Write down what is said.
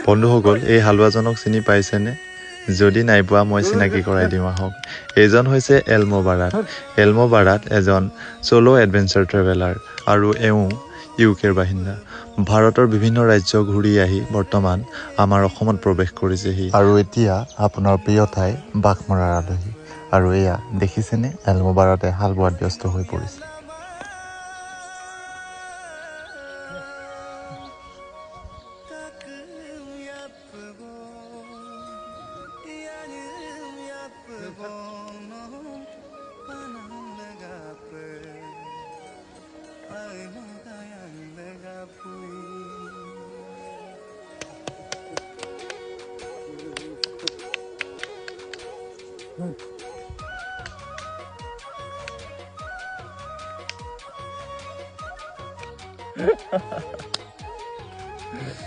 বন্ধুসকল এই হালোৱাজনক চিনি পাইছেনে যদি নাই পোৱা মই চিনাকি কৰাই দিম আহক এইজন হৈছে এলমো বাৰাত এজন সোলো এডভেঞ্চাৰ ট্ৰেভেলাৰ আৰু এওঁ ইউকেৰ বাহিন্দা ভাৰতৰ বিভিন্ন ৰাজ্য ঘূৰি আহি বৰ্তমান আমাৰ অসমত প্ৰৱেশ কৰিছেহি আৰু এতিয়া আপোনাৰ প্ৰিয় ঠাই বাঘমৰাৰ আলহী আৰু এয়া দেখিছেনে এলমো বাৰাতে হাল বোৱাত ব্যস্ত হৈ পৰিছে